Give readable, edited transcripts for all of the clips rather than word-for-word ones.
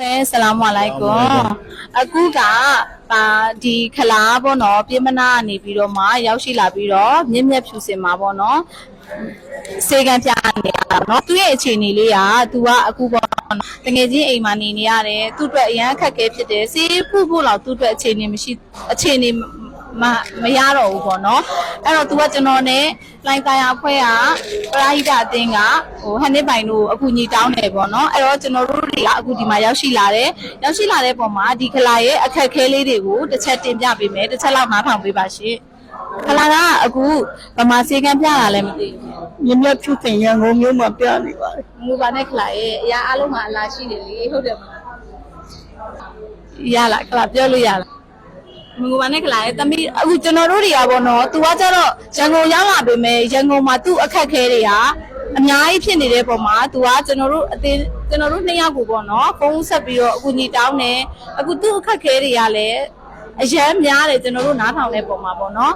Assalamualaikum. Aku di kelas bono, pemana ni biro ma, yau sila biro, nyem susi ma bono. Segan pian ni, no tu ye cini liya, tua aku bono. Tengeji imani ni are, tu tu yang kakek pede, si pupu lau tu tu cini mesti cini mayaro bono. Ero tua cenone, lain kaya apa ya, perahida tinggal, hanya bainu aku ni down ni bono. Ero cenori aku di maya silare poma di kelai akhir kali dulu, decet timnya bime, decet lama pang bebasi. Kalau aku pemasikan piala lemti. Nyemnya cuci yang ngomong mah piala ni. Mubane kelai, ya alu malah sih ni, udah. Ya lah, kelap jauh ya lah. Mubane kelai, tapi aku cenori ya bono, tu aja lo, jangan yang lah bime, jangan matu akhir kali ya. အများကြီးဖြစ်နေတဲ့ပုံမှာသူကကျွန်တော်တို့နှစ်ယောက်ကိုပေါ့နော်ဖုန်းဆက်ပြီးတော့အခုညီတောင်းတယ်အခုသူ့အခက်ခဲတွေကလည်းအရန်များတယ်ကျွန်တော်တို့နားထောင်တဲ့ပုံမှာပေါ့နော်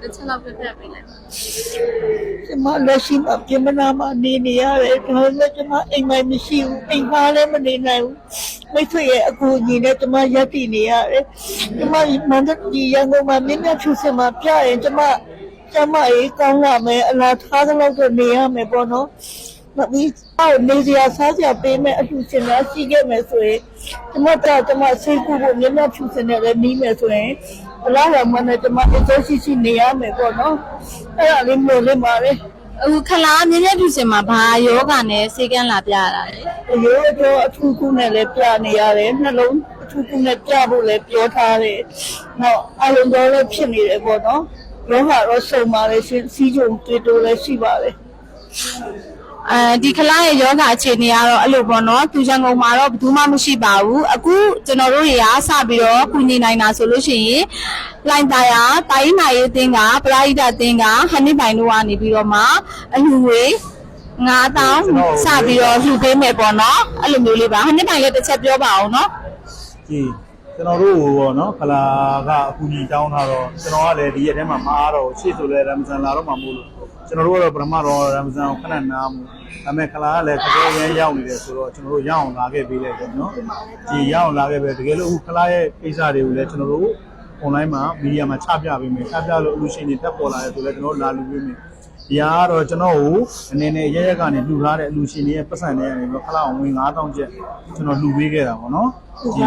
တစ်ချက်လောက်ပြပြပေးလိုက်ပါကျွန်မလက်ရှိမှာပြင်မနာမှာနေနေရတယ်ဒါပေမဲ့ကျွန်မအိမ်မမရှိဘူးအိမ်သားလည်းမနေနိုင်ဘူးမိတ်ဆွေရဲ့အကူအညီနဲ့ကျွန်မရပ်တည်နေရတယ်ကျွန်မမန္တလေးရန်ကုန်မှာမြင်းမြတ်ဖြူစင်မှာပြရင်ကျွန်မအေးကောင်းလာမယ်အလားထားသလောက်တော့နေရမယ်ပေါ့နော်မပြီးတော့နေစရာစားစရာပေးမယ်အထူးစင်လာရှိခဲ့မယ်ဆိုရင်ကျွန်မဆေးကုဖို့မြတ်မြတ်ဖြူစင်နဲ့လည်းနီးမယ်ဆိုရင်အလားရမနဲ့ကျွန်မအစိုးရှိနေရမယ်ပေါ့နော်အဲ့ဒါလေးမျိုးလေးပါလေအခုခလားမြင်းမြတ်ဖြူစင်မှာဘာယောဂနဲ့စေကန်းလာပြရတာလေရိုးတော့အထူးကုနဲ့လည်းပြနေရတယ်နှလုံးအထူးကုနဲ့ပြဖို့လည်းပြောထားတယ်နောက်အလုံးတော်လည်းဖြစ်နေတယ်ပေါ့နော်လောကတော့စုံပါလေစီးကြုံတွေ့တိုးလည်းရှိပါလေဒီခလာရဲ့ယောဂအခြေအနေကတော့အဲ့လိုပေါ့နော်သူရန်ကုန်မှာတော့ဘယ်သူမှမရှိပါဘူးအခုကျွန်တော်တို့တွေကစပြီးတော့ကူညီနိုင်တာဆိုလို့ရှိရင်လိုင်တာယာတိုင်းနိုင်ရေးတင်းကပရာဟိတတင်းကဟန်နိပိုင်တို့ကနေပြီးတော့မှအလှူငွေ9000စပြီးတော့လှူပေးမယ်ပေါ့နော်အဲ့လိုမျိုးလေးပါဟန်နိပိုင်လည်းတစ်ချက်ပြောပါအောင်နော်ကြည့်ကျွန်တော်တို့ပေါ့နော်ခလာကအကူကြီးတောင်းထားတော့ကျွန်တော်ကလည်းဒီရက်ထဲမှာမအားတော့ရှေ့ဆိုလဲရမ်ဇန်လာတော့မှမို့လို့ကျွန်တော်တို့ကတော့ပထမတော့ရမ်ဇန်ကိုခဏနားမှုဒါပေမဲ့ခလာကလည်းတကယ်ရမ်းရောက်နေတယ်ဆိုတော့ကျွန်တော်တို့ရအောင်လာခဲ့ပေးလိုက်တယ်နော်ဒီရအောင်လာခဲ့ပဲတကယ်လို့အခုခလာရဲ့ကိစ္စတွေကိုလည်းကျွန်တော်တို့ online မှာမီဒီယာမှာချပြပေးမယ်ချပြလို့အလူရှင်တွေတက်ပေါ်လာတယ်ဆိုလဲကျွန်တော်တို့လာလူပေးမယ်ဒီကတော့ကျွန်တော်ကိုအနေနဲ့ရရက်ကနေလှူထားတဲ့အလူရှင်တွေရဲ့ပတ်စံတွေကနေတော့ခလာအောင်ဝင်9000ကျပ်ကျွန်တော်လှူပေးခဲ့တာပေါ့နော်ဒီ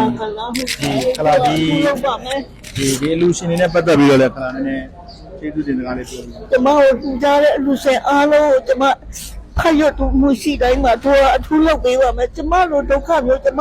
ခလာဒီအလူရှင်တွေနဲ့ပတ်သက်ပြီးတော့လည်းခလာနည်းနည်းကျေးဇူးတင်စကားလေးပြောပြီးကျွန်မတို့လှူထားတဲ့အလူရှင်အားလုံးကိုကျွန်မဖတ်ရတူမှုရှိတိုင်းမှာတို့အထူးလုပ်ပေးပါမယ်ကျွန်မတို့ဒုက္ခမျိုးကျွန်မ